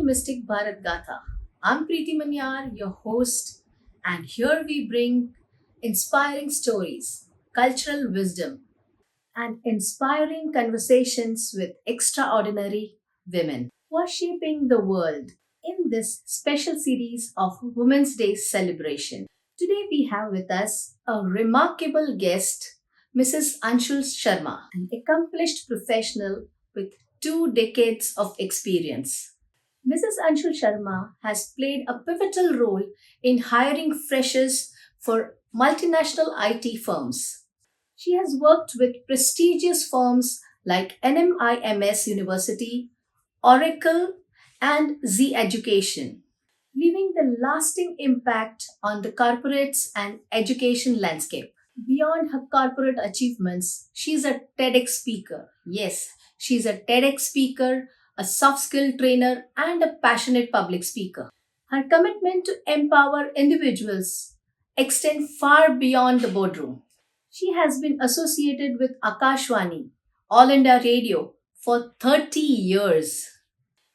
Mystic Bharat Gatha. I'm Preeti Manyar, your host, and here we bring inspiring stories, cultural wisdom, and inspiring conversations with extraordinary women who are shaping the world in this special series of Women's Day celebration. Today we have with us a remarkable guest, Mrs. Anshul Sharma, an accomplished professional with 2 decades of experience. Mrs. Anshul Sharma has played a pivotal role in hiring freshers for multinational IT firms. She has worked with prestigious firms like NMIMS University, Oracle, and Zee Education, leaving the lasting impact on the corporates and education landscape. Beyond her corporate achievements, she's a TEDx speaker. Yes, she's a TEDx speaker, a soft skill trainer, and a passionate public speaker. Her commitment to empower individuals extend far beyond the boardroom. She has been associated with Akashvani, All India Radio, for 30 years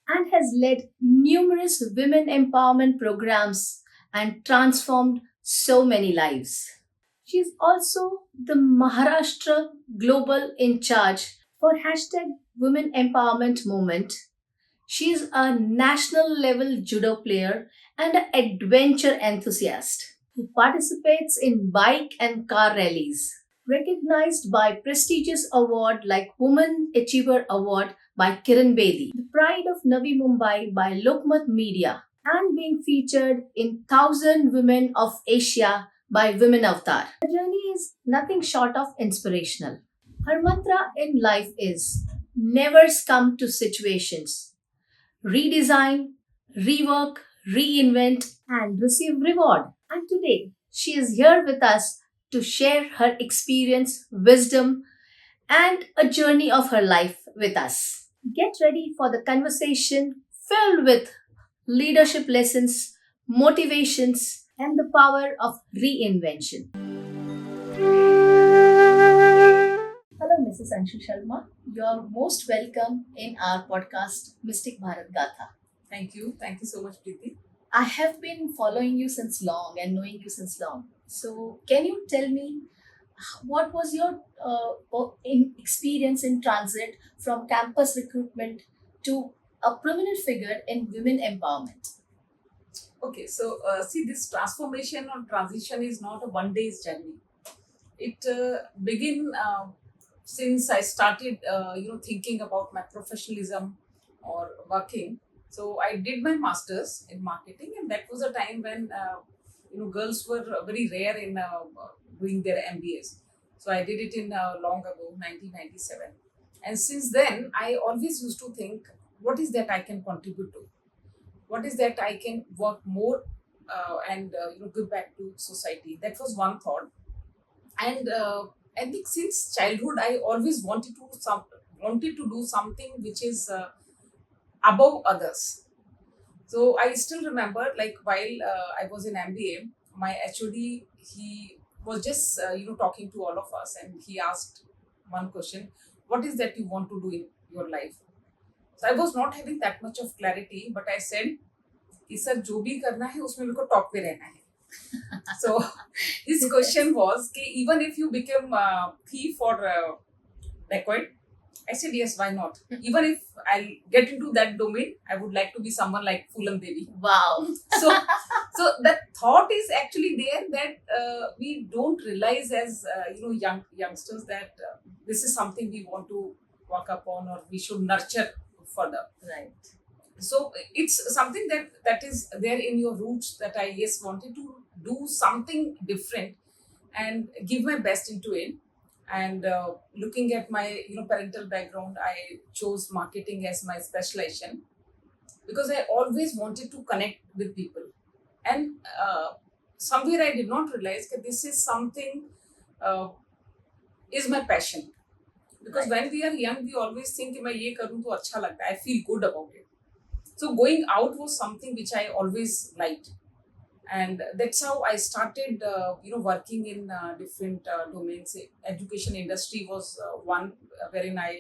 and has led numerous women empowerment programs and transformed so many lives. She is also the Maharashtra Global in charge for hashtag Women Empowerment Movement. She is a national level judo player and an adventure enthusiast who participates in bike and car rallies. Recognized by prestigious award like Woman Achiever Award by Kiran Bedi, the Pride of Navi Mumbai by Lokmat Media, and being featured in 1000 Women of Asia by Women Avatar. Her journey is nothing short of inspirational. Her mantra in life is never succumb to situations, redesign, rework, reinvent, and receive reward. And today, she is here with us to share her experience, wisdom, and a journey of her life with us. Get ready for the conversation filled with leadership lessons, motivations, and the power of reinvention. Hello, Mrs. Anshul Sharma. You're most welcome in our podcast, Mystic Bharat Gatha. Thank you. Thank you so much, Preeti. I have been following you since long and knowing you since long. So, can you tell me what was your experience in transit from campus recruitment to a prominent figure in women empowerment? Okay, so see, this transformation or transition is not a one day's journey. It began since I started, thinking about my professionalism or working. So I did my masters in marketing, and that was a time when girls were very rare in doing their MBAs. So I did it in long ago, 1997, and since then I always used to think, what is that I can contribute to? What is that I can work more and give back to society? That was one thought, and I think since childhood I always wanted to do something which is above others. So I still remember, like while I was in MBA, my HOD, he was just talking to all of us, and he asked one question: "What is that you want to do in your life?" So I was not having that much of clarity, but I said, "कि sir जो भी करना है उसमें मेरे को top पे रहना है." So his question was, "कि even if you become thief or dacoit," I said, yes, why not? Even if I'll get into that domain, I would like to be someone like Phulam Devi. Wow. So that thought is actually there, that we don't realize as youngsters that this is something we want to work upon or we should nurture further. Right. So it's something that is there in your roots, that I wanted to do something different and give my best into it. And looking at my parental background, I chose marketing as my specialization because I always wanted to connect with people, and somewhere I did not realize that this is something is my passion, because Right. when we are young we always think कि मैं ये करूँ तो अच्छा लगता है, I feel good about it. So going out was something which I always liked, and that's how I started working in different domains. Education industry was one wherein I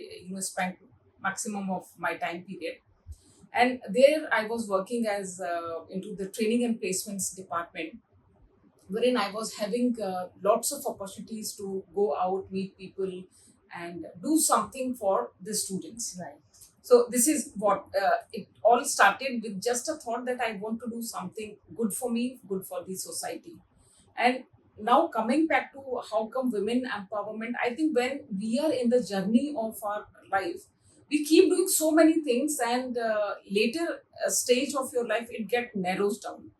spent maximum of my time period, And there I was working as into the training and placements department, wherein I was having lots of opportunities to go out, meet people, and do something for the students. Right. So this is what it all started with, just a thought that I want to do something good for me, good for the society. And now coming back to how come women empowerment, I think when we are in the journey of our life, we keep doing so many things, and later stage of your life it get narrows down.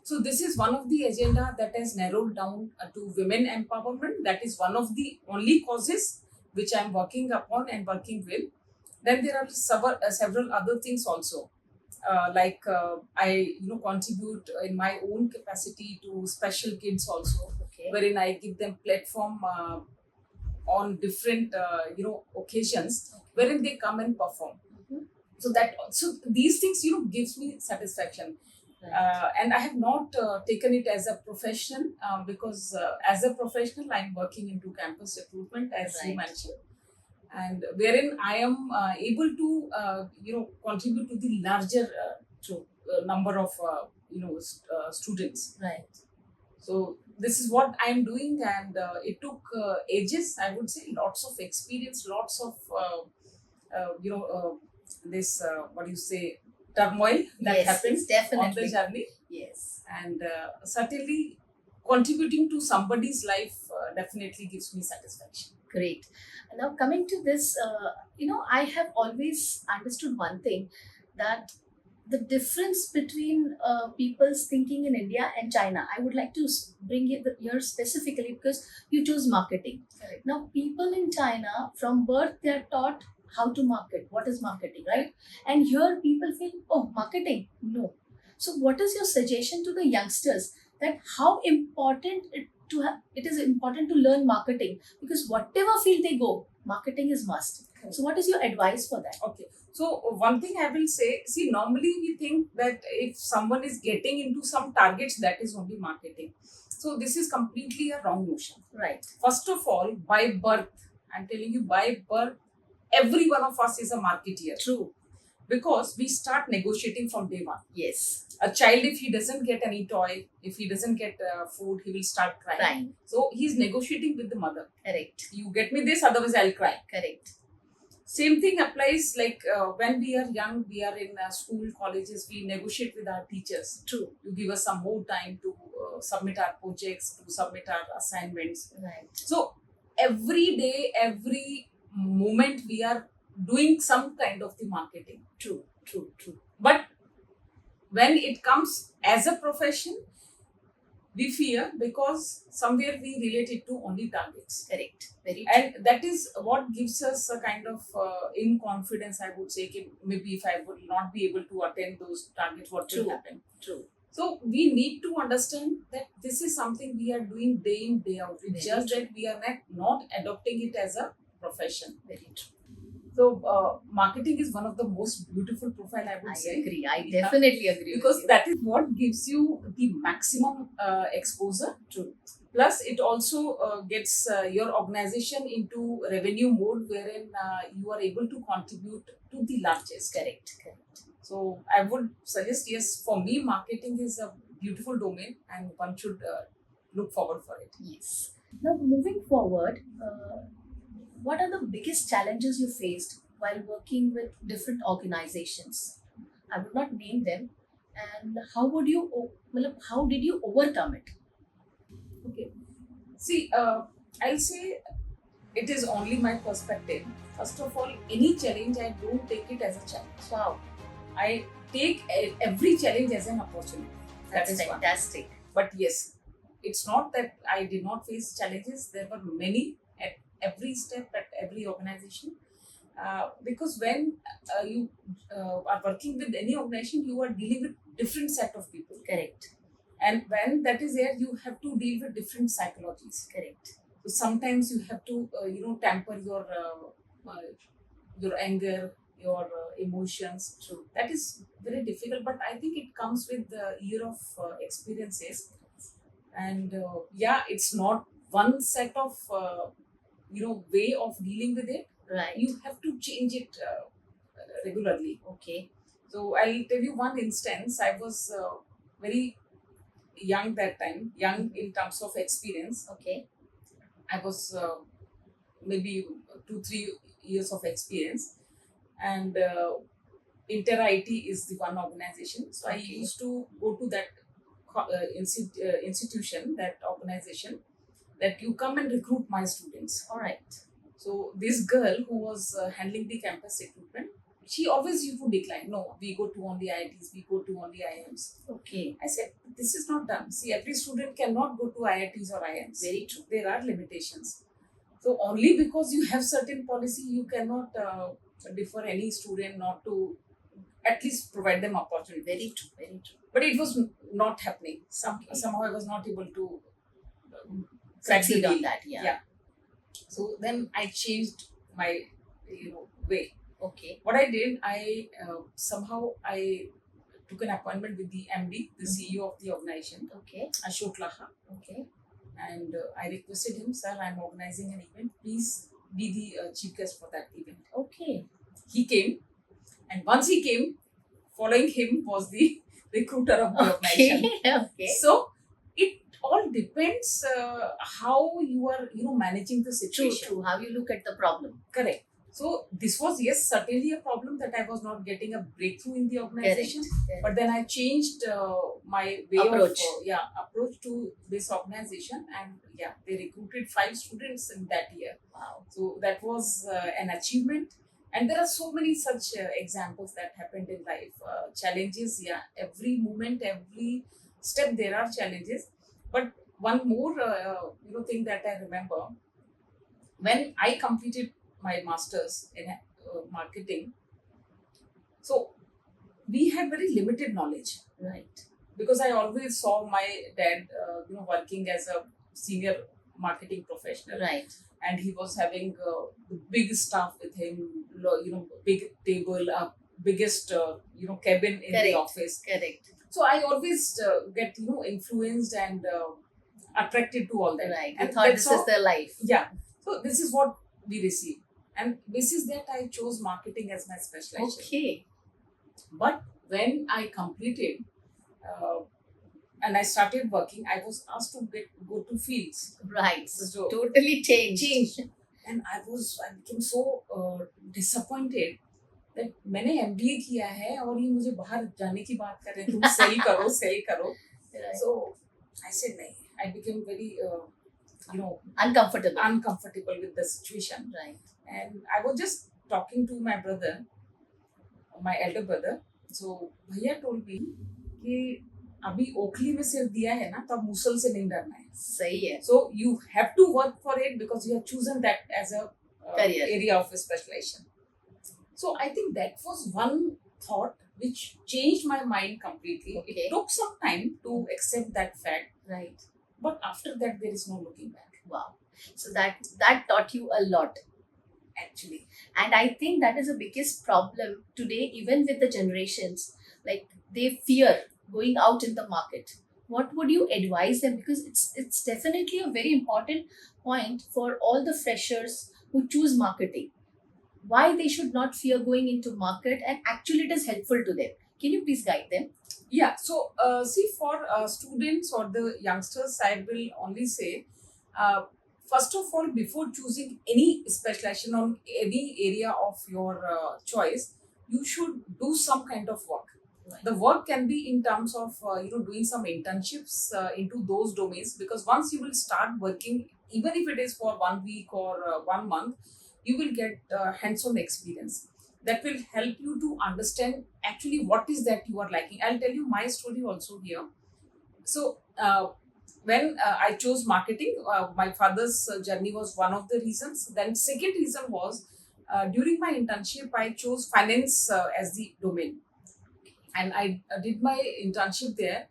So this is one of the agenda that has narrowed down to women empowerment. That is one of the only causes which I'm working upon and working with. Then there are several other things also. I contribute in my own capacity to special kids also, Okay. wherein I give them platform on different occasions, wherein they come and perform. Mhm. So these things gives me satisfaction. Right. And I have not taken it as a profession, because as a professional I'm working into campus recruitment, as you Right. mentioned, and wherein I am able to contribute to the larger number of students. Right. So this is what I am doing, and it took ages, I would say, lots of experience, lots of this what do you say, turmoil that Yes, happens yes, on the definitely. journey, Yes. and certainly contributing to somebody's life definitely gives me satisfaction. Great. Now, coming to this, I have always understood one thing, that the difference between people's thinking in India and China. I would like to bring it here specifically because you choose marketing. Correct. Now, people in China, from birth, they are taught how to market. What is marketing, right? And here, people feel, oh, marketing, no. So, what is your suggestion to the youngsters, that how important it is important to learn marketing, because whatever field they go, marketing is must. So, what is your advice for that? Okay. So one thing I will say, see, normally we think that if someone is getting into some targets, that is only marketing. So this is completely a wrong notion. Right. First of all, by birth, I'm telling you, by birth, every one of us is a marketeer. True. Because we start negotiating from day one. Yes. A child, if he doesn't get any toy, if he doesn't get food, he will start crying. Crying. So he's negotiating with the mother. Correct. You get me this, otherwise I'll cry. Correct. Same thing applies, like when we are young, we are in school, colleges, we negotiate with our teachers. True. You give us some more time to submit our projects, to submit our assignments. Right. So every day, every moment, we are doing some kind of the marketing. True. True. True. But when it comes as a profession, we fear, because somewhere we relate it to only targets. Correct. Very true. And that is what gives us a kind of in-confidence, I would say. Maybe if I would not be able to attain those targets, what will True. happen? True. So we need to understand that this is something we are doing day in, day out. It's Very just true. that we are not adopting it as a profession. Very true. So marketing is one of the most beautiful profile, I would I say. agree. I Yeah. definitely agree. Because with you. that is what gives you the maximum exposure. True. Plus, it also gets your organization into revenue mode, wherein you are able to contribute to the largest. Correct. Correct. So I would suggest, yes, for me, marketing is a beautiful domain, and one should look forward for it. Yes. Now, moving forward, what are the biggest challenges you faced while working with different organizations? I would not name them. And how did you overcome it? Okay. See, I'll say it is only my perspective. First of all, any challenge, I don't take it as a challenge. Wow, I take every challenge as an opportunity. That that's is one. fantastic. But yes, it's not that I did not face challenges. There were many at every step, at every organization. Because when you are working with any organization, you are dealing with different set of people. Correct. And when that is there, you have to deal with different psychologies. Correct. So sometimes you have to, temper your anger, your emotions. True. That is very difficult, but I think it comes with the year of experiences. And it's not one set of way of dealing with it. Right. You have to change it regularly. Okay. So I'll tell you one instance. I was very young that time, young in terms of experience. Okay. I was maybe 2-3 years of experience, and Inter IT is the one organization. So I Okay. used to go to that institution, that organization, that you come and recruit my students. All right. So this girl who was handling the campus recruitment, she always used to decline. No, we go to only IITs, we go to only IIMs. Okay. I said, this is not done. See, every student cannot go to IITs or IIMs. Very true. There are limitations. So only because you have certain policy, you cannot defer any student not to at least provide them opportunity. Very true. Very true. But it was not happening. Somehow I was not able to crack the Succeed on deal. that. Yeah. Yeah. So then I changed my way. Okay. What I did, I somehow I took an appointment with the MD, the CEO of the organization, Okay. Ashok Laha, Okay. and I requested him, sir, I'm organizing an event. Please be the chief guest for that event. Okay. He came, and once he came, following him was the recruiter of the organization. Okay. Okay. So it all depends how you are, managing the True. situation. True. How you look at the problem. Correct. So this was, yes, certainly a problem that I was not getting a breakthrough in the organization. Correct. But then I changed my way Approach. of approach to this organization, and they recruited 5 students in that year. Wow. So that was an achievement. And there are so many such examples that happened in life. Challenges, every moment, every step there are challenges. But one more thing that I remember, when I completed my masters in marketing, so we had very limited knowledge, Right. because I always saw my dad working as a senior marketing professional, Right. and he was having the big staff with him, big table, biggest cabin in Correct. the office. Correct. So I always get influenced and attracted to all that. Right. I And thought that's this is how- their life. Yeah. So this is what we receive. And this is that I chose marketing as my specialization. Okay. But when I completed and I started working, I was asked to go to fields. Right. So Totally changed. And I became so disappointed that मैंने MBA किया है और ये मुझे बाहर जाने की बात कर रहे हैं, तुम सेल करो. Right. So I said नहीं. I became very Uncomfortable. with the situation. Right. And I was just talking to my brother, my elder brother. So भैया told me कि अभी ओखली में सिर्फ दिया है ना, तब मुसल से नहीं डरना है. सही है. So you have to work for it because you have chosen that as a Career. area of specialization. So I think that was one thought which changed my mind completely. Okay. It took some time to accept that fact, Right. but after that there is no looking back. Wow. So that taught you a lot. Actually, And I think that is the biggest problem today, even with the generations. Like, they fear going out in the market. What would you advise them? Because it's definitely a very important point for all the freshers who choose marketing. Why they should not fear going into market, and actually it is helpful to them. Can you please guide them? yeah. So see, for students or the youngsters, I will only say, first of all, before choosing any specialization on any area of your choice, you should do some kind of work. Right. The work can be in terms of doing some internships into those domains, because once you will start working, even if it is for 1 week or 1 month, you will get hands-on experience that will help you to understand actually what is that you are liking. I'll tell you my story also here. So when I chose marketing, my father's journey was one of the reasons. Then second reason was during my internship, I chose finance as the domain. And I did my internship there.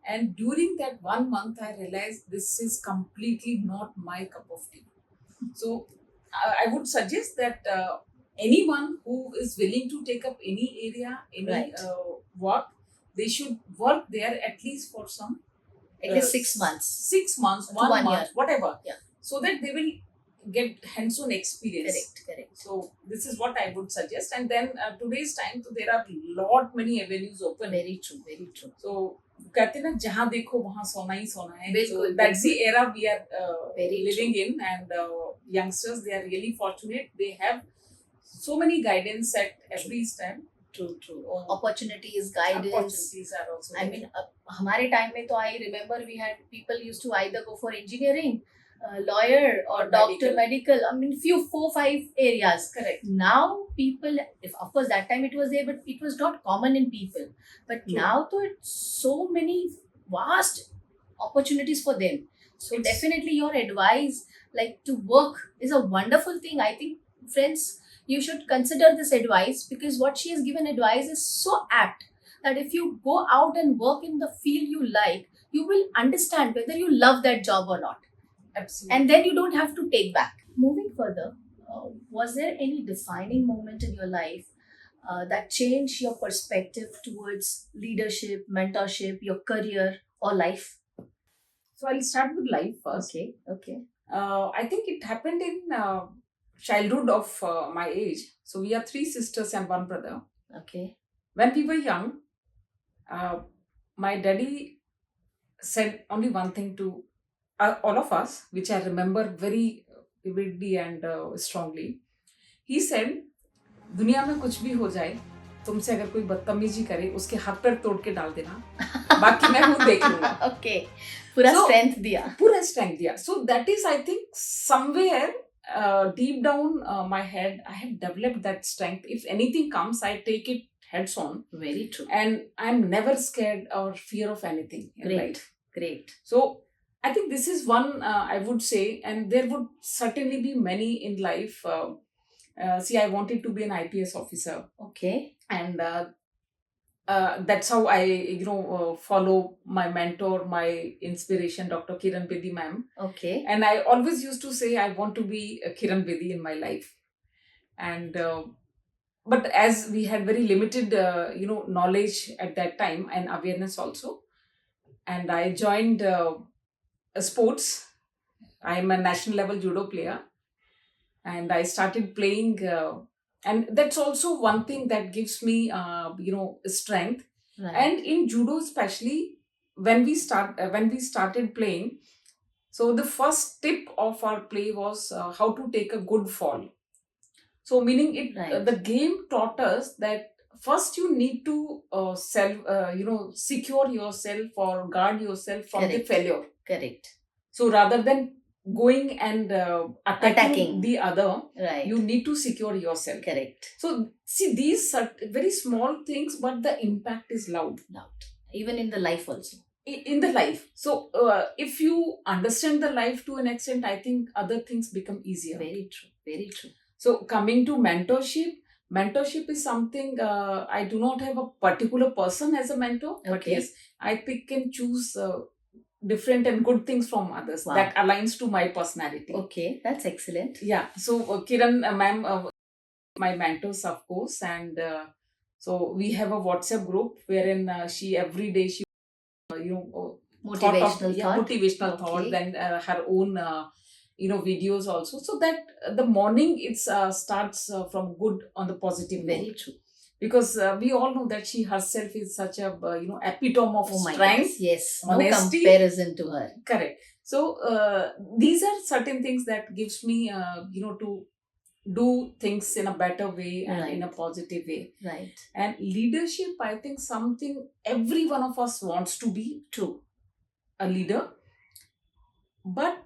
And during that 1 month, I realized this is completely not my cup of tea. So I would suggest that anyone who is willing to take up any area, any Right. work, they should work there at least for some At least 6 months. 6 months, To 1 1 month, year. whatever. Yeah. So that they will get hands-on experience. Correct. So this this is what I would suggest. And then today's time, so there are lot many avenues open. Very true, very true. So कहते हैं ना जहाँ देखो वहाँ सोना ही सोना है. बिल्कुल, So that's the बिल्कुल. era we are Very living in, and youngsters, they are really fortunate. They have so many guidance at every step. True, true. Opportunities, guidance. Opportunities are also I there. mean, हमारे time में तो I remember we had people used to either go for engineering, lawyer or doctor, medical. I mean, few 4-5 areas. Correct. Now people, if of course that time it was there, but it was not common in people. But True. now to it's so many vast opportunities for them. So It's- definitely your advice, like to work, is a wonderful thing. I think, friends, you should consider this advice, because what she has given advice is so apt that if you go out and work in the field you like, you will understand whether you love that job or not. Absolutely. And then you don't have to take back. Moving further, was there any defining moment in your life that changed your perspective towards leadership, mentorship, your career or life? So I'll start with life first. Okay. I think it happened in childhood of my age. So we are 3 sisters and 1 brother. Okay. When we were young, my daddy said only one thing to all of us, which I remember very vividly and strongly. He said, दुनिया में कुछ भी हो जाए, तुमसे अगर कोई बदतमीजी करे, उसके हाथ पैर तोड़ के डाल देना, बाकी मैं खुद देख लूंगा. Okay. पूरा strength दिया. पूरा strength दिया. So that is, I think, somewhere deep down my head, I have developed that strength. If anything comes, I take it heads on. Very true. And I'm never scared or fear of anything. Great. So I think this is one I would say, and there would certainly be many in life. See, I wanted to be an IPS officer. Okay. And that's how I, follow my mentor, my inspiration, Dr. Kiran Bedi ma'am. Okay. And I always used to say I want to be a Kiran Bedi in my life. And but as we had very limited, knowledge at that time and awareness also, and I joined sports. I'm a national level judo player, and I started playing. And that's also one thing that gives me, strength. Right. And in judo, especially when we started playing, so the first tip of our play was how to take a good fall. So meaning it, Right. the game taught us that first you need to secure yourself or guard yourself from the Correct. failure. Correct. So rather than going and attacking the other, Right. you need to secure yourself. Correct. So see, these are very small things, but the impact is loud. Even in the life also. In the life. So if you understand the life to an extent, I think other things become easier. Very true. Very true. So coming to mentorship is something, I do not have a particular person as a mentor, but Okay. yes, I pick and choose different and good things from others. Wow. That aligns to my personality. Okay, that's excellent. Yeah. So Kiran ma'am, my mentors, of course, and so we have a WhatsApp group wherein she every day she motivational thought, then her own videos also, so that the morning it starts from good on the positive note. Very true. Because we all know that she herself is such a epitome of Oh my strength. goodness, yes, no honesty. comparison to her. Correct. So these are certain things that gives me to do things in a better way and Right. in a positive way. Right. And leadership, I think, something every one of us wants to be True. a leader, but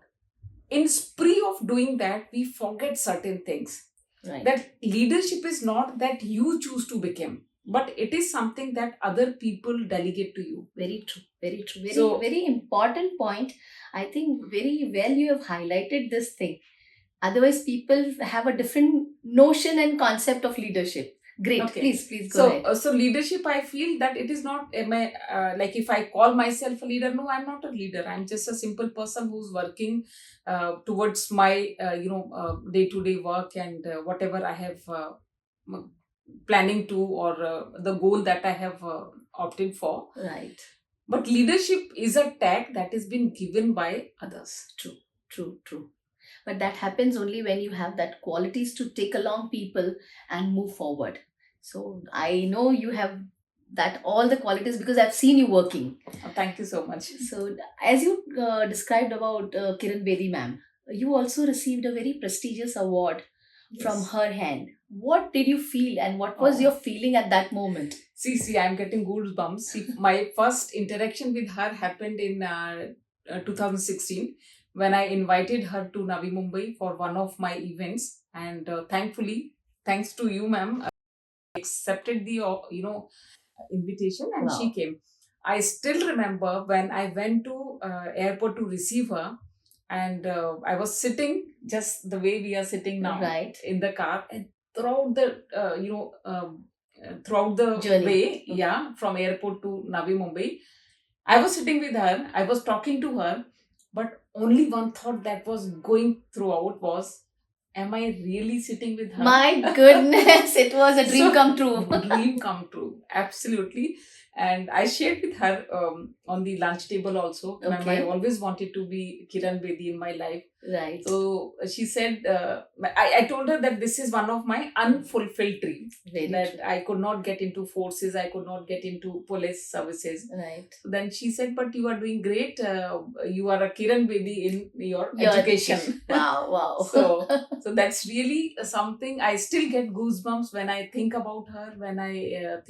in spree of doing that, we forget certain things. Right. That leadership is not that you choose to become, but it is something that other people delegate to you. Very true. Very true. Very, So- very important point. I think very well you have highlighted this thing. Otherwise, people have a different notion and concept of leadership. Great. Okay. Please go ahead. So leadership, I feel that it is not like if I call myself a leader, no, I'm not a leader. I'm just a simple person who's working towards my day-to-day work and whatever I have planning to, or the goal that I have opted for. Right. But leadership is a tag that has been given by others. True. But that happens only when you have that qualities to take along people and move forward. So I know you have that all the qualities because I've seen you working. Thank you so much. So as you described about Kiran Bedi ma'am, you also received a very prestigious award from Yes. her hand. What did you feel and what was your feeling at that moment? See, I'm getting goosebumps. See, my first interaction with her happened in 2016 when I invited her to Navi Mumbai for one of my events, and thankfully, thanks to you, ma'am, accepted the invitation, and she Wow. came. I still remember when I went to airport to receive her, and I was sitting just the way we are sitting now, Right. in the car, and throughout the throughout the Journey. way, yeah, from airport to Navi Mumbai, I was sitting with her. I was talking to her, but only one thought that was going throughout was, am I really sitting with her? My goodness, it was a dream So, come true. Dream come true, absolutely. And I shared with her on the lunch table also. Ma'am, I Okay. always wanted to be Kiran Bedi in my life. Right. So she said, I told her that this is one of my unfulfilled dreams. Very That true. I could not get into forces, I could not get into police services. Right. So then she said, but you are doing great. You are a Kiran Bedi in your Your education. Wow, wow. So that's really something. I still get goosebumps when I think about her, when I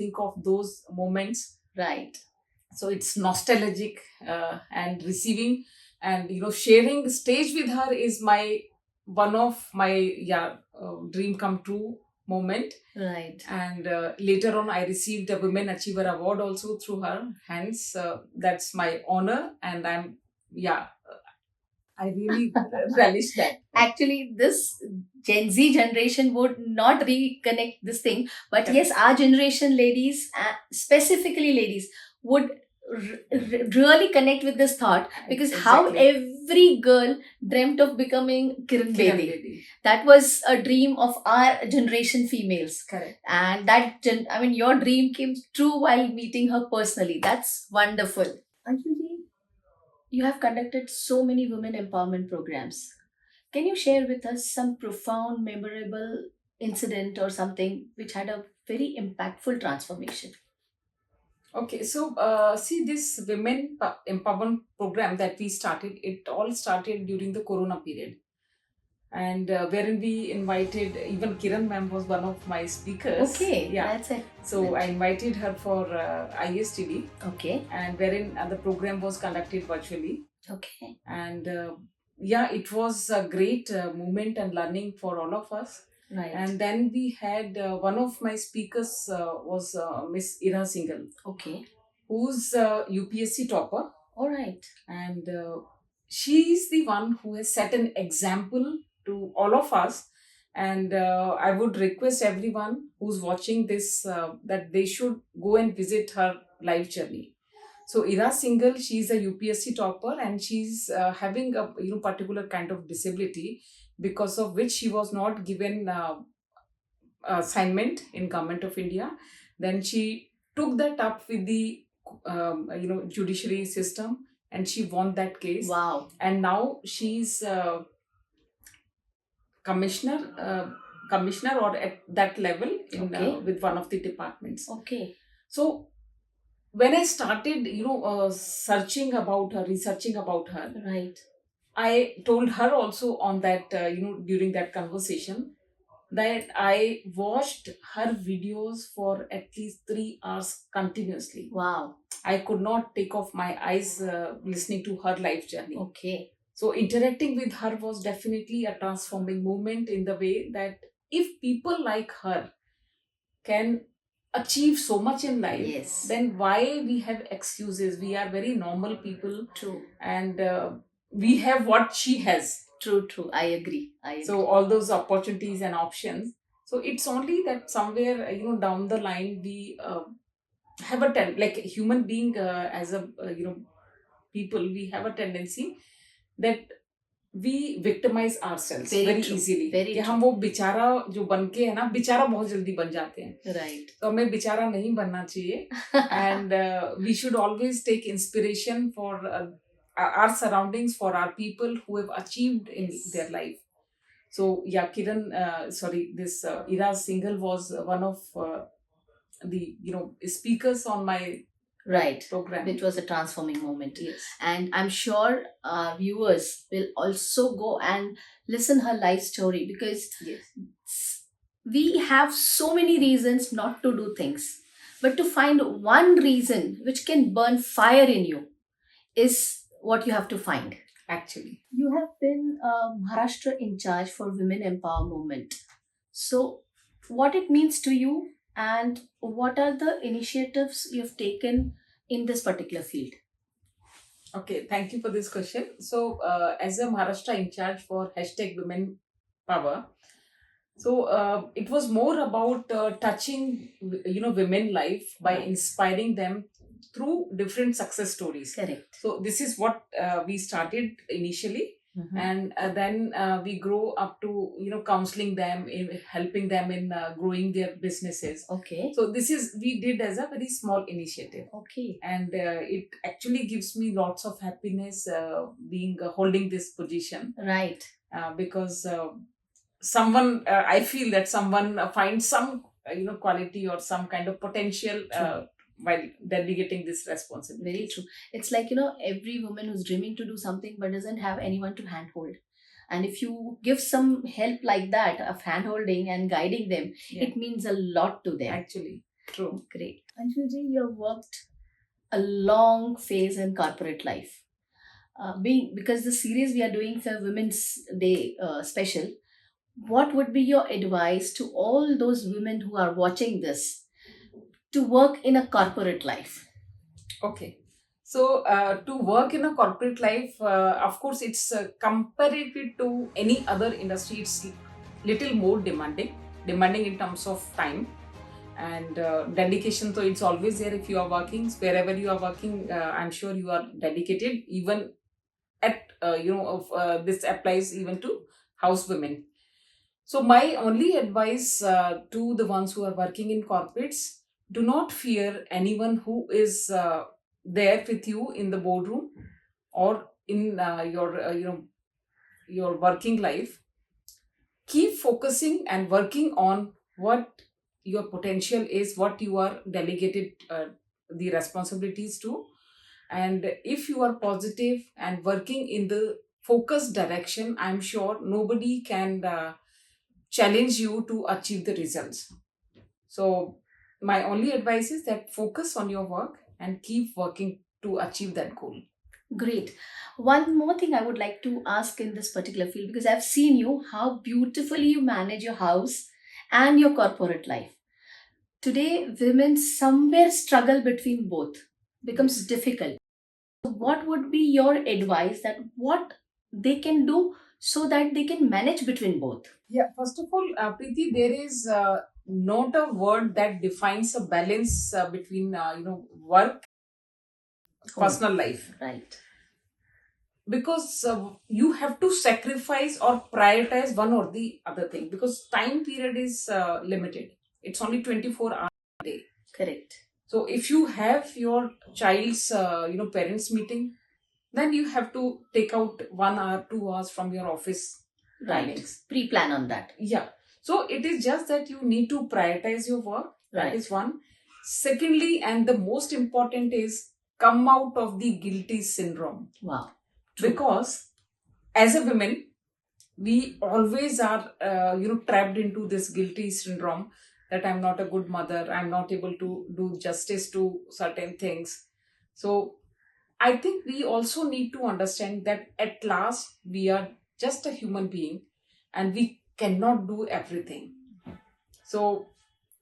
think of those moments. Right. So it's nostalgic, and receiving and sharing the stage with her is my one of my dream come true moment. Right. And later on I received a Women Achiever Award also through her hands. That's my honor, and I really relish that. Actually, this Gen Z generation would not reconnect this thing, but Correct. yes, our generation ladies, specifically ladies, would really connect with this thought because how every girl dreamt of becoming Kiran Bedi. Bedi. That was a dream of our generation females. Correct. And your dream came true while meeting her personally. That's wonderful. Anshulji, you have conducted so many women empowerment programs. Can you share with us some profound, memorable incident or something which had a very impactful transformation? Okay, so see, this women empowerment program that we started, it all started during the Corona period, and wherein we invited, even Kiran ma'am was one of my speakers. Okay, yeah. that's it. So I invited her for ISTD, Okay, and wherein the program was conducted virtually, okay, and it was a great moment and learning for all of us. right. And then we had one of my speakers was Miss Ira Singhal, Okay, who's UPSC topper, all right. and she is the one who has set an example to all of us. And I would request everyone who's watching this that they should go and visit her life journey. So Ira Singhal, she's a UPSC topper, and she's having a particular kind of disability, because of which she was not given assignment in Government of India. Then she took that up with the judiciary system, and she won that case. Wow. And now she's commissioner commissioner or at that level in Okay. with one of the departments. Okay. So when I started searching about her, researching about her, Right. I told her also on that during that conversation that I watched her videos for at least 3 hours continuously. Wow. I could not take off my eyes listening to her life journey. Okay. So interacting with her was definitely a transforming moment, in the way that if people like her can achieve so much in life, Yes. then why we have excuses? We are very normal people. True. And we have what she has. True, true. I agree. So all those opportunities and options. So it's only that somewhere down the line we have like a human being, as a people, we have a tendency that we victimize ourselves very true. easily. Very कि true. हम वो बेचारा जो बन के है ना, बेचारा बहुत जल्दी बन जाते हैं. Right. तो हमें बेचारा नहीं बनना चाहिए. And we should always take inspiration for our surroundings, for our people who have achieved in their life. So yeah, Kiran, this Ira's single was one of the speakers on my Right. program. It was a transforming moment. Yes. And I'm sure our viewers will also go and listen her life story, because Yes. we have so many reasons not to do things, but to find one reason which can burn fire in you is what you have to find. Actually. You have been Maharashtra in charge for Women Empower Movement. So, what it means to you, and what are the initiatives you've taken in this particular field? Okay, thank you for this question. So, as a Maharashtra in charge for hashtag Women Power, so it was more about touching, women life by Right. inspiring them through different success stories. Correct. So this is what we started initially, Mhm. and then we grow up to counseling them, in helping them in growing their businesses. Okay. So this is we did as a very small initiative, Okay. and it actually gives me lots of happiness being holding this position, Right. because someone I feel that someone finds some quality or some kind of potential while delegating this responsibility. Very true. It's like, every woman who's dreaming to do something but doesn't have anyone to handhold. And if you give some help like that of handholding and guiding them, Yeah. it means a lot to them. Actually, true. Great. Anshulji, you have worked a long phase in corporate life. Because the series we are doing for Women's Day special, what would be your advice to all those women who are watching this to work in a corporate life? Okay. So, to work in a corporate life, of course, it's comparative to any other industry, it's little more demanding in terms of time and dedication. So, it's always there if you are working, wherever you are working, I'm sure you are dedicated, even at, this applies even to house women. So, my only advice to the ones who are working in corporates, do not fear anyone who is there with you in the boardroom or in your working life. Keep focusing and working on what your potential is, what you are delegated the responsibilities to, and if you are positive and working in the focused direction, I'm sure nobody can challenge you to achieve the results. So, my only advice is that focus on your work and keep working to achieve that goal. Great. One more thing I would like to ask in this particular field, because I've seen you how beautifully you manage your house and your corporate life. Today, women somewhere struggle between both, becomes difficult. So what would be your advice, that what they can do so that they can manage between both? Yeah, first of all, Preeti, there is not a word that defines a balance between work, personal life, Right. because you have to sacrifice or prioritize one or the other thing, because time period is limited. It's only 24 hours a day. Correct. So if you have your child's parents meeting, then you have to take out 1 hour 2 hours from your office Right. timings. Pre-plan on that. Yeah. So it is just that you need to prioritize your work. That Right. is one. Secondly, and the most important is, come out of the guilty syndrome. Wow. True. Because as a woman, we always are trapped into this guilty syndrome, that I'm not a good mother, I'm not able to do justice to certain things. So I think we also need to understand that at last we are just a human being and we cannot do everything. So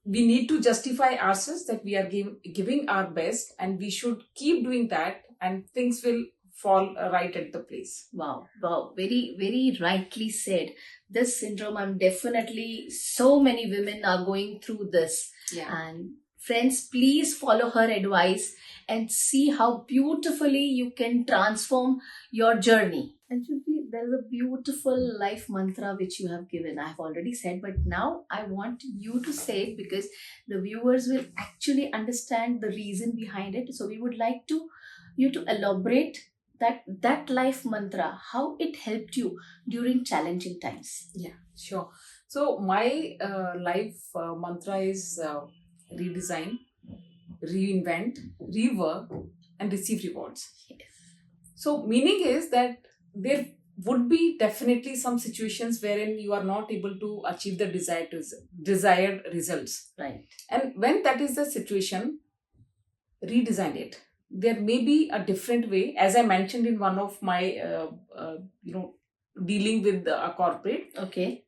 we need to justify ourselves that we are giving our best, and we should keep doing that, and things will fall right at the place. Wow, wow, very, very rightly said. This syndrome, I'm definitely, so many women are going through this. Yeah. And friends, please follow her advice and see how beautifully you can transform your journey. And Shruti, there is a beautiful life mantra which you have given. I have already said, but now I want you to say it, because the viewers will actually understand the reason behind it. So we would like you to elaborate that life mantra, how it helped you during challenging times. Yeah, sure. So my life mantra is redesign, reinvent, rework, and receive rewards. So meaning is that there would be definitely some situations wherein you are not able to achieve the desired results. Right. And when that is the situation, redesign it. There may be a different way, as I mentioned in one of my dealing with a corporate. Okay.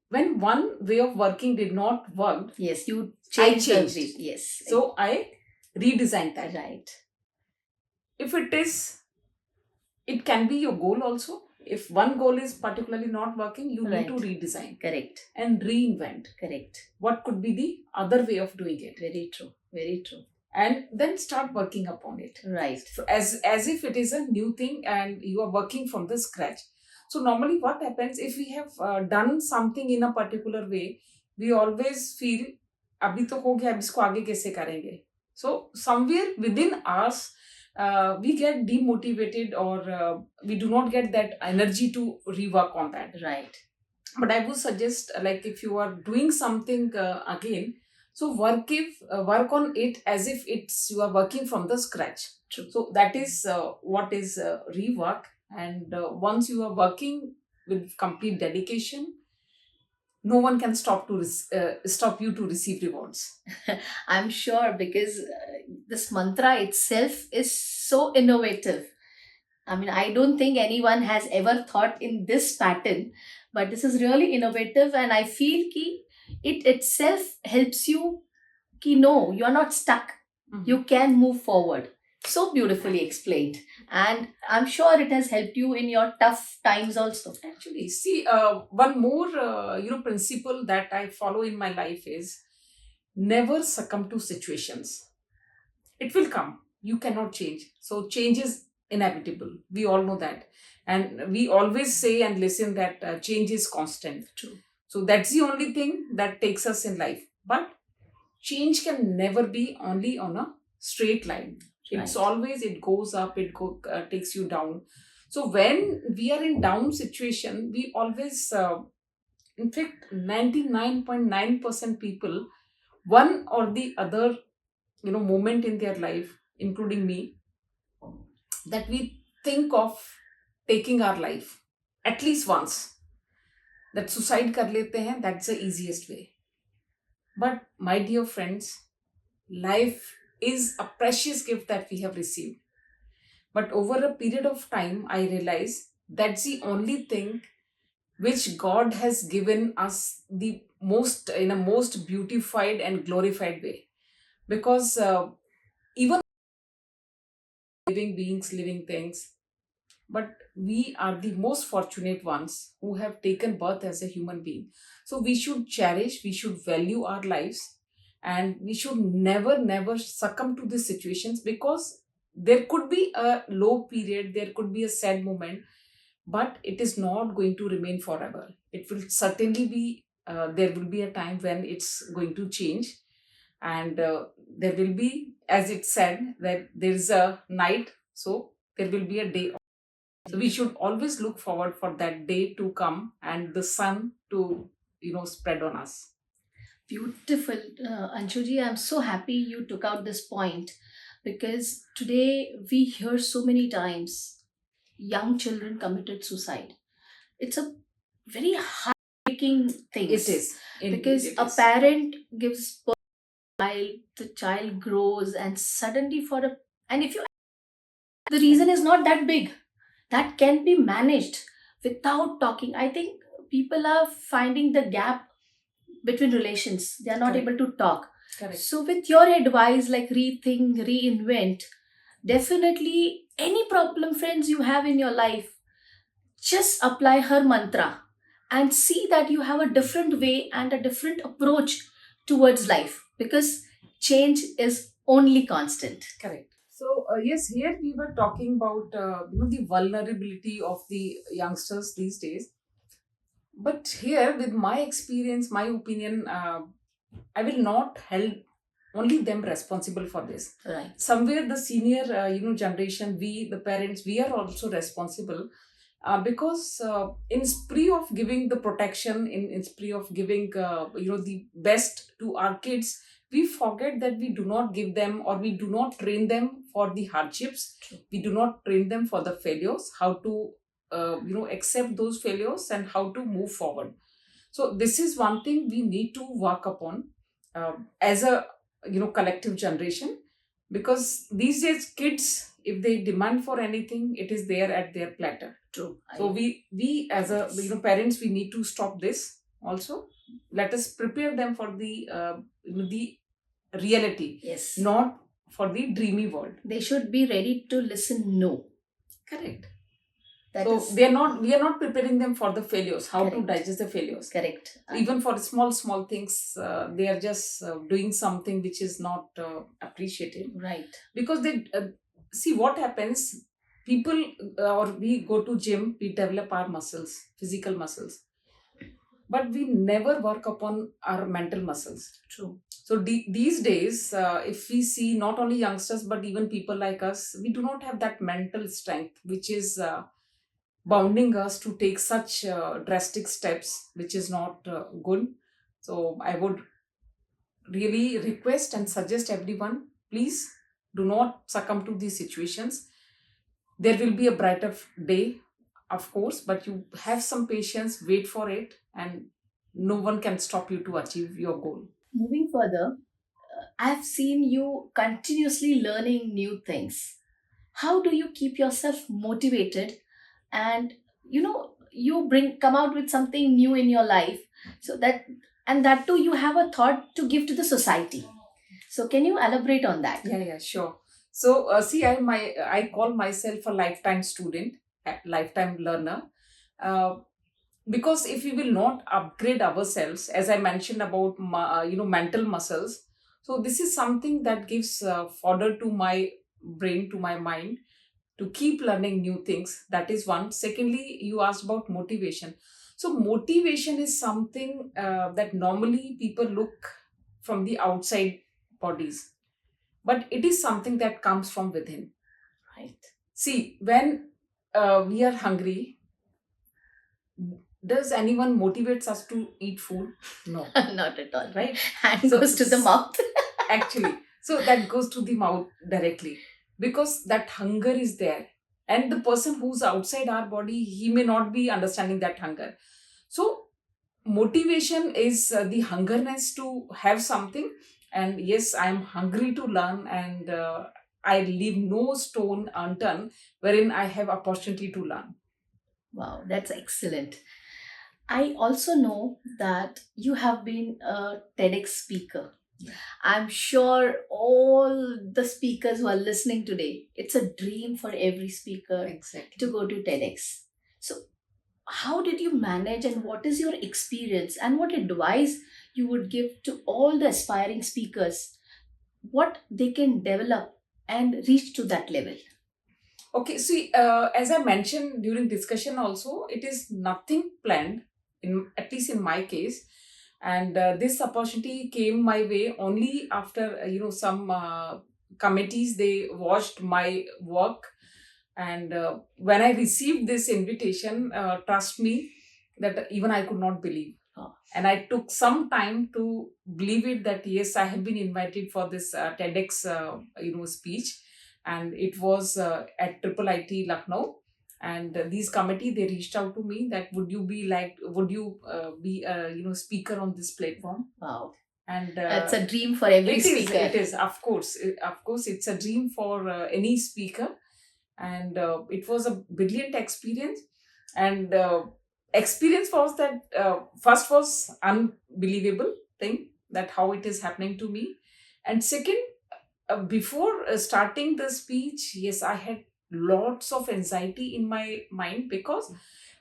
When one way of working did not work, Yes, you I changed. changed. Yes. So I redesigned that. Right. If it can be your goal also. If one goal is particularly not working, you need to Right. redesign Correct. and reinvent. Correct. What could be the other way of doing it? Very true. Very true. And then start working upon it. Right. So as if it is a new thing and you are working from the scratch. So normally what happens, if we have done something in a particular way, we always feel अभी तो हो गया, अब इसको आगे कैसे करेंगे. So somewhere within us we get demotivated, or we do not get that energy to rework on that. Right. But I would suggest, like, if you are doing something again, so work on it as if it's you are working from the scratch. True. So that is what is rework. And once you are working with complete dedication, no one can stop you to receive rewards. I'm sure, because this mantra itself is so innovative. I mean, I don't think anyone has ever thought in this pattern, but this is really innovative, and I feel ki it itself helps you ki no, you're not stuck. Mhm. You can move forward. So beautifully explained, and I'm sure it has helped you in your tough times also. Actually, see, one more principle that I follow in my life is never succumb to situations. It will come. You cannot change. So change is inevitable. We all know that. And we always say and listen that change is constant. True. So that's the only thing that takes us in life. But change can never be only on a straight line. It's Right. always, it goes up, takes you down. So when we are in down situation, we always, in fact, 99.9% people, one or the other, moment in their life, including me, that we think of taking our life at least once. That suicide kar lete hain, that's the easiest way. But my dear friends, life is a precious gift that we have received. But over a period of time, I realize that's the only thing which God has given us the most, in a most beautified and glorified way. Because even living beings, living things, but we are the most fortunate ones who have taken birth as a human being. So we should cherish, we should value our lives, and we should never succumb to these situations, because there could be a low period, there could be a sad moment, but it is not going to remain forever. It will certainly be, there will be a time when it's going to change. And there will be, as it said, that there is a night, so there will be a day. So we should always look forward for that day to come and the sun to, spread on us. Beautiful. Anshuji, I'm so happy you took out this point, because today we hear so many times young children committed suicide. It's a very heartbreaking thing. It is. Indeed, Because it a is. parent gives birth to a child, the child grows, and suddenly and if you, the reason is not that big, that can be managed without talking. I think people are finding the gap between relations. They are not Correct. able to talk. Correct. So, with your advice, like rethink, reinvent, definitely any problem, friends, you have in your life, just apply her mantra and see that you have a different way and a different approach towards life, because change is only constant. Correct. So yes, here we were talking about the vulnerability of the youngsters these days. But here, with my experience, my opinion, I will not help only them responsible for this. Right. Somewhere the senior generation, we the parents, we are also responsible, because in spree of giving the protection, in spree of giving the best to our kids, we forget that we do not give them, or we do not train them for the hardships. True. We do not train them for the failures, how to accept those failures and how to move forward. So this is one thing we need to work upon, as a collective generation, because these days kids, if they demand for anything, it is there at their platter. True. So we as a parents, we need to stop this also. Let us prepare them for the reality, Yes. not for the dreamy world. They should be ready to listen no. Correct. That So is we are not preparing them for the failures, how to Correct. digest the failures. correct. Even for small things, they are just doing something which is not appreciated, Right. because they see what happens. People, or we go to gym, we develop our muscles, physical muscles, but we never work upon our mental muscles. True. So these days, if we see not only youngsters but even people like us, we do not have that mental strength which is bounding us to take such drastic steps, which is not good. So I would really request and suggest everyone, please do not succumb to these situations. There will be a brighter day, of course, but you have some patience, wait for it, and no one can stop you to achieve your goal. Moving further, I've seen you continuously learning new things. How do you keep yourself motivated and you come out with something new in your life, so that and that too you have a thought to give to the society. So can you elaborate on that? Yeah, sure. So see, I call myself a lifetime student, a lifetime learner, uh, because if we will not upgrade ourselves, as I mentioned about mental muscles, so this is something that gives fodder to my brain, to my mind, to keep learning new things. That is one. Secondly, you asked about motivation. So motivation is something that normally people look from the outside bodies, but it is something that comes from within. Right. See, when we are hungry, does anyone motivates us to eat food? No. Not at all. Right? Hand So- goes to the mouth. Actually, so that goes to the mouth directly, because that hunger is there, and the person who's outside our body, he may not be understanding that hunger. So motivation is the hungerness to have something, and yes, I am hungry to learn, and I leave no stone unturned wherein I have opportunity to learn. Wow, that's excellent. I also know that you have been a TEDx speaker. Yeah. I'm sure all the speakers who are listening today, it's a dream for every speaker Exactly. to go to TEDx. So, how did you manage, and what is your experience, and what advice you would give to all the aspiring speakers, what they can develop and reach to that level? Okay, see, as I mentioned during discussion also, it is nothing planned, at least in my case. And this opportunity came my way only after, some committees, they watched my work. And when I received this invitation, trust me, that even I could not believe. Oh. And I took some time to believe it, that yes, I have been invited for this TEDx, speech. And it was at Triple IT Lucknow. And these committee, they reached out to me that would you be a speaker on this platform. Wow. And That's a dream for every speaker. It is, of course, it's a dream for any speaker. And it was a brilliant experience. And experience was that first was unbelievable thing, that how it is happening to me. And second, before starting the speech, yes, I had lots of anxiety in my mind, because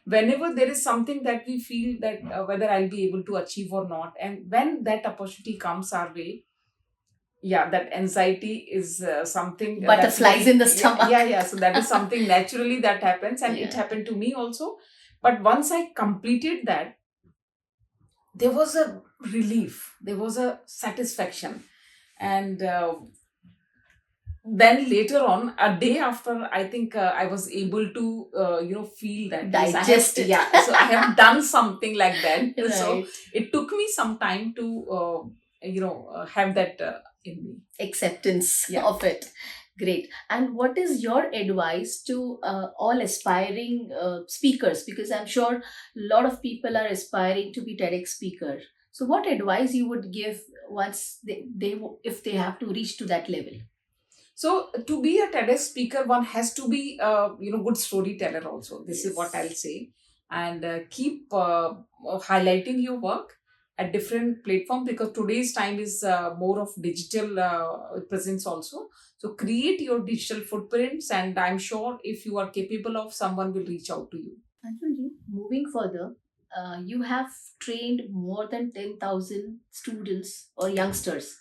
whenever there is something that we feel that whether I'll be able to achieve or not, and when that opportunity comes our way, yeah, that anxiety is something Butterflies in the stomach. Yeah, so that is something naturally that happens, and it Yeah. happened to me also. But once I completed that, there was a relief, there was a satisfaction, And then later on, a day after, I think I was able to feel that yes, I have, Digest it. yeah, so I have done something like that. So Right. it took me some time to have that in me. Acceptance Yeah. of it. Great. And what is your advice to all aspiring speakers? Because I'm sure a lot of people are aspiring to be TEDx speaker. So, what advice you would give once if they have to reach to that level? So to be a TEDx speaker, one has to be good storyteller also. This is what I'll say, and keep highlighting your work at different platform, because today's time is more of digital presence also. So create your digital footprints, and I'm sure if you are capable of, someone will reach out to you. Anshulji, moving further, you have trained more than 10,000 students or youngsters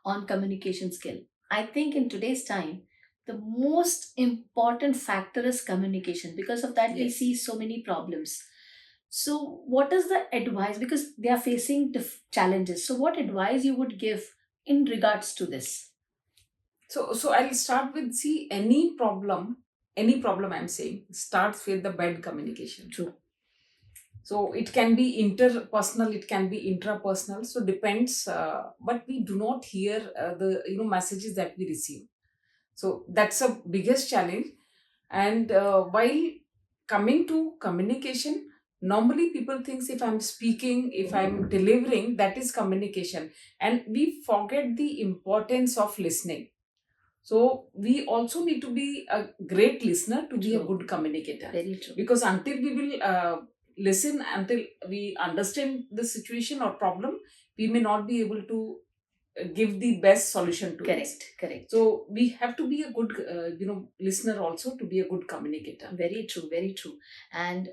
on communication skill. I think in today's time, the most important factor is communication. Because of that, we Yes. see so many problems. So, what is the advice? Because they are facing challenges. So, what advice you would give in regards to this? So I'll start with, see, any problem I'm saying starts with the bad communication. True. So it can be interpersonal, it can be intrapersonal. So depends, but we do not hear the messages that we receive. So that's a biggest challenge. And while coming to communication, normally people thinks if I'm speaking, if I'm delivering, that is communication, and we forget the importance of listening. So we also need to be a great listener to be a True. good communicator. Very true. Because until we will listen, until we understand the situation or problem, we may not be able to give the best solution to it. Correct. Correct. So we have to be a good listener also to be a good communicator. Very true, very true. And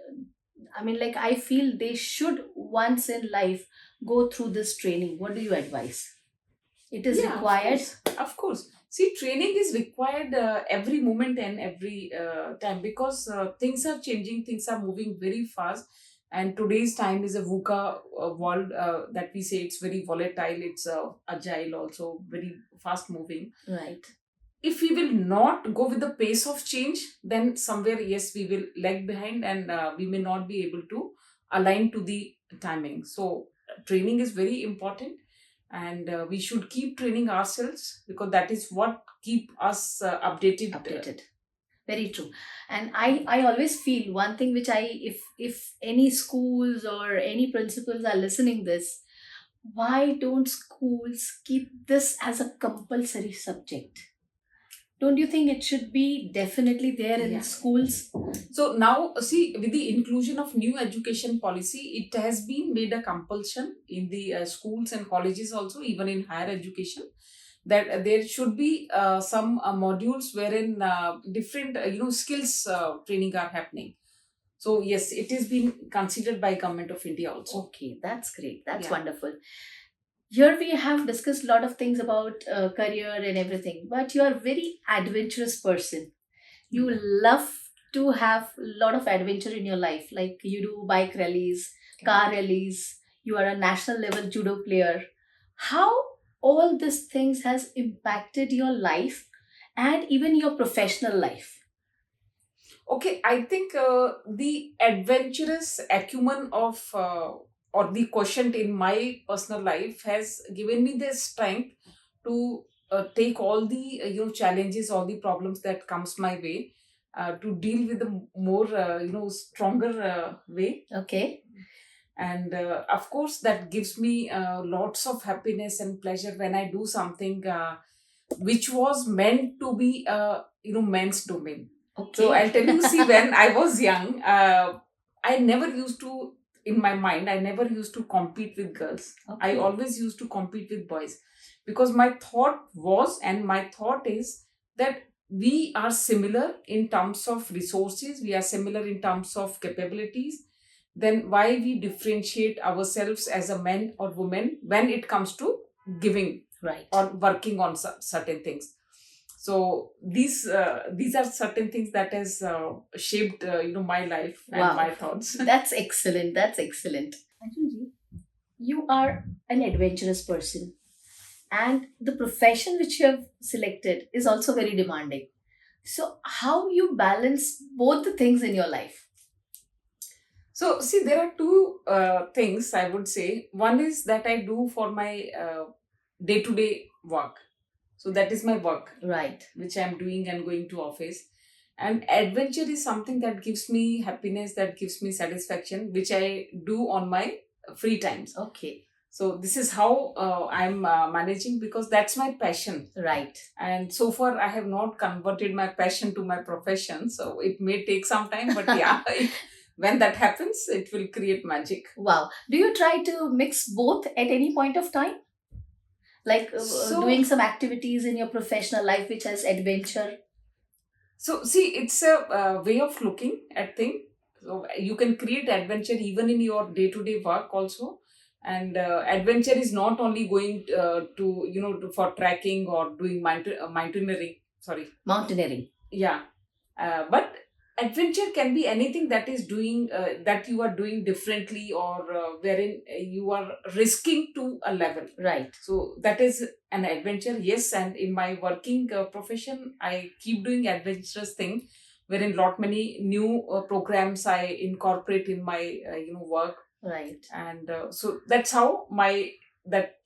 I mean, like, I feel they should once in life go through this training. What do you advise? It is Yeah, required. of course. See, training is required every moment and every time, because things are changing, things are moving very fast. And today's time is a VUCA world, that we say it's very volatile, it's agile, also very fast moving. Right. If we will not go with the pace of change, then somewhere, yes, we will lag behind, and we may not be able to align to the timing. So training is very important, and we should keep training ourselves, because that is what keep us updated. Updated. Very true. And I always feel one thing which if any schools or any principals are listening this, why don't schools keep this as a compulsory subject? Don't you think it should be definitely there in Yeah. schools? So now, see, with the inclusion of new education policy, it has been made a compulsion in the schools and colleges also, even in higher education, that there should be some modules wherein different skills training are happening. So yes, it is being considered by Government of India also. Okay, that's great. That's Yeah. wonderful. Here we have discussed a lot of things about career and everything, but you are a very adventurous person. You love to have a lot of adventure in your life, like you do bike rallies, car rallies, you are a national level judo player. How all these things has impacted your life and even your professional life? Okay, I think the adventurous acumen of or the quotient in my personal life has given me the strength to take all the challenges, all the problems that comes my way, to deal with the more stronger way. Okay. And of course, that gives me lots of happiness and pleasure when I do something which was meant to be men's domain. Okay. So I'll tell you, see, when I was young, I never used to, in my mind, I never used to compete with girls. I Okay. always used to compete with boys, because my thought was, and my thought is, that we are similar in terms of resources, we are similar in terms of capabilities. Then why we differentiate ourselves as a man or woman when it comes to giving Right. or working on certain things? So these are certain things that has shaped my life and Wow. my thoughts. That's excellent. That's excellent. Anjulji, you are an adventurous person. And the profession which you have selected is also very demanding. So, how you balance both the things in your life? So, see, there are two things I would say. One is that I do for my day to day work. So, that is my work, Right. which I'm doing and going to office. And adventure is something that gives me happiness, that gives me satisfaction, which I do on my free times. Okay. So, this is how I'm managing, because that's my passion. Right. And so far, I have not converted my passion to my profession. So, it may take some time, but yeah, when that happens, it will create magic. Wow. Do you try to mix both at any point of time? Like So, doing some activities in your professional life which has adventure? see, it's a way of looking at things. So you can create adventure even in your day-to-day work also. And adventure is not only going to for trekking or doing mountaineering. Sorry, Mountaineering. yeah. But adventure can be anything that is doing that you are doing differently, or wherein you are risking to a level. Right. So that is an adventure, yes. And in my working profession, I keep doing adventurous thing, wherein lot many new programs I incorporate in my work. Right. And so that's how my that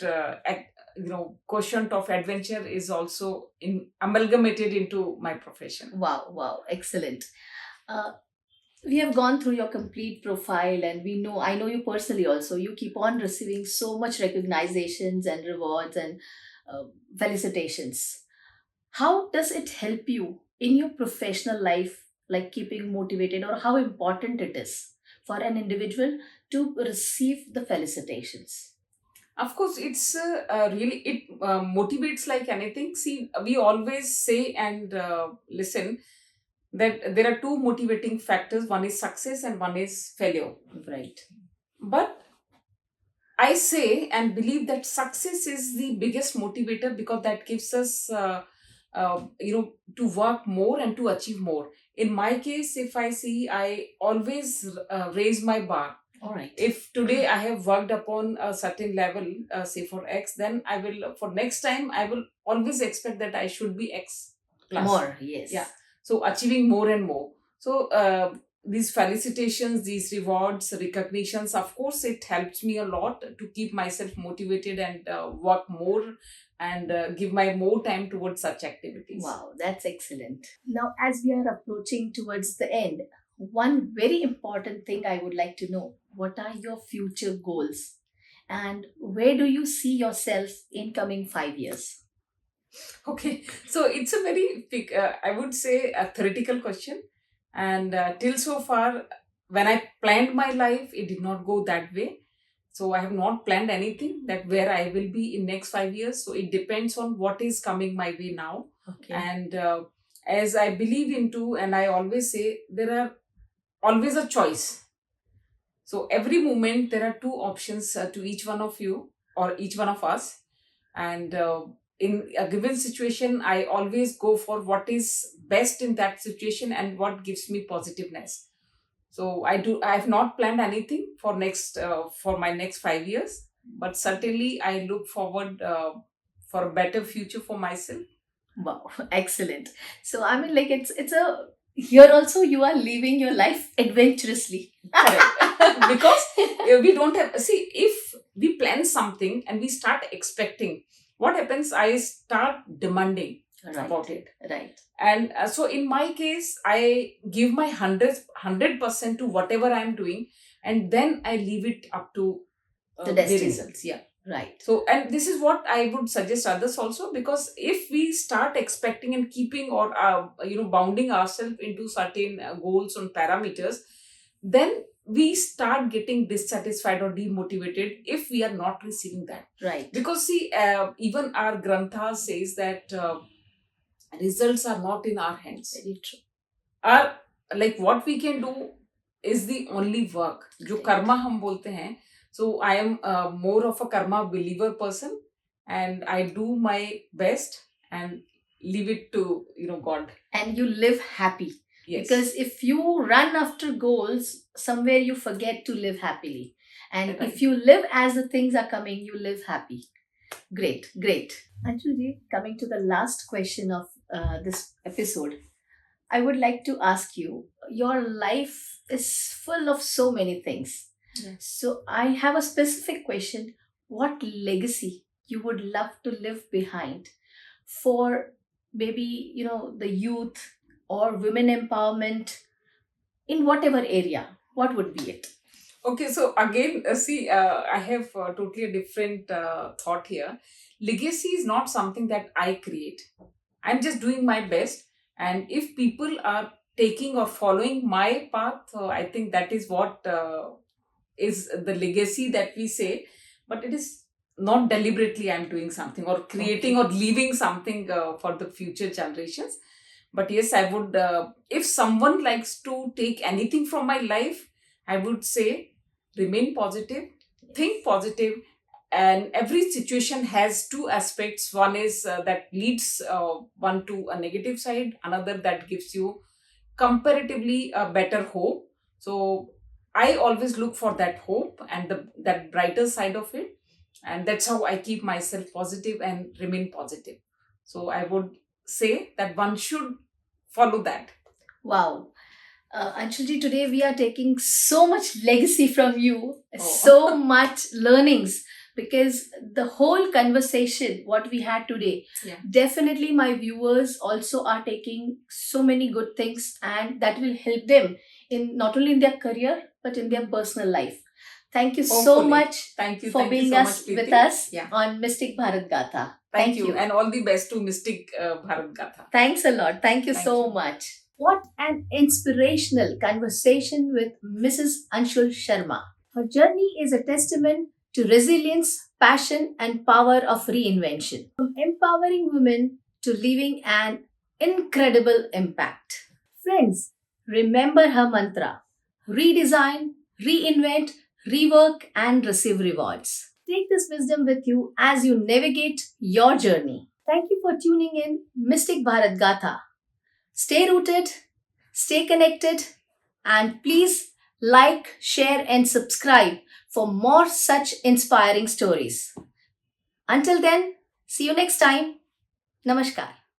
quotient of adventure is also in amalgamated into my profession. Wow, wow, excellent. Uh, we have gone through your complete profile, and I know you personally also. You keep on receiving so much recognizations and rewards and uh, felicitations. How does it help you in your professional life, like keeping motivated, or how important it is for an individual to receive the felicitations? Of course, it's really it motivates like anything. See, we always say and listen that there are two motivating factors. One is success and one is failure. Right. But I say and believe that success is the biggest motivator, because that gives us, to work more and to achieve more. In my case, if I see, I always raise my bar. All right. If today I have worked upon a certain level, say for X, then I will, for next time, I will always expect that I should be X plus. More, yes. Yeah. So achieving more and more. So these felicitations, these rewards, recognitions, of course, it helps me a lot to keep myself motivated and work more and give my more time towards such activities. Wow, that's excellent. Now, as we are approaching towards the end, one very important thing I would like to know: what are your future goals? And where do you see yourself in coming 5 years? Okay, so it's a very big, I would say, a theoretical question. And till so far, when I planned my life, it did not go that way. So I have not planned anything that where I will be in next 5 years. So it depends on what is coming my way now. Okay. And as I believe into, and I always say, there are always a choice. So every moment there are two options to each one of you or each one of us. And in a given situation, I always go for what is best in that situation and what gives me positiveness. So I have not planned anything for my next 5 years, but certainly I look forward for a better future for myself. Wow, excellent. So I mean, like it's a here also you are living your life adventurously. Correct. Because we don't have, see, if we plan something and we start expecting, what happens? I start demanding about it. Right. And so in my case, I give my 100% to whatever I'm doing, and then I leave it up to The the destiny. results. Yeah. Right. So, and this is what I would suggest others also, because if we start expecting and keeping or bounding ourselves into certain goals and parameters, then we start getting dissatisfied or demotivated if we are not receiving that. Right. Because see, even our grantha says that results are not in our hands. Very true. Our, like, what we can do is the only work जो Correct. Karma हम बोलते हैं. So I am more of a karma believer person, and I do my best and leave it to God. And you live happy. Yes. Because if you run after goals, somewhere you forget to live happily. And Right. if you live as the things are coming, you live happy. Great, great. Anshulji, coming to the last question of this episode, I would like to ask you, your life is full of so many things. Yes. So I have a specific question. What legacy you would love to leave behind for maybe, the youth or women empowerment in whatever area? What would be it? Okay, so again, I have totally a different thought here. Legacy is not something that I create. I'm just doing my best. And if people are taking or following my path, I think that is what is the legacy that we say. But it is not deliberately I'm doing something or creating or leaving something for the future generations. But yes, I would, if someone likes to take anything from my life, I would say remain positive, think positive, and every situation has two aspects. One is that leads one to a negative side, another that gives you comparatively a better hope. So I always look for that hope and that brighter side of it, and that's how I keep myself positive and remain positive. So I would say that one should follow that. Wow. Anshulji, today we are taking so much legacy from you, Oh. so much learnings, because the whole conversation, what we had today, Yeah. definitely my viewers also are taking so many good things, and that will help them in not only in their career but in their personal life. Thank you so Hopefully. much Thank you. for Thank you being so much, us with Preeti. us Yeah. on Mystic Bharat Gatha. Thank you. And all the best to Mystic Bharat Gatha. Thanks a lot. Thank you Thank so you. much. What an inspirational conversation with Mrs. Anshul Sharma. Her journey is a testament to resilience, passion, and power of reinvention. From empowering women to leaving an incredible impact. Friends, remember her mantra: redesign, reinvent, rework, and receive rewards. Take this wisdom with you as you navigate your journey. Thank you for tuning in Mystic Bharat Gatha. Stay rooted, stay connected, and please like, share, and subscribe for more such inspiring stories. Until then, see you next time. Namaskar.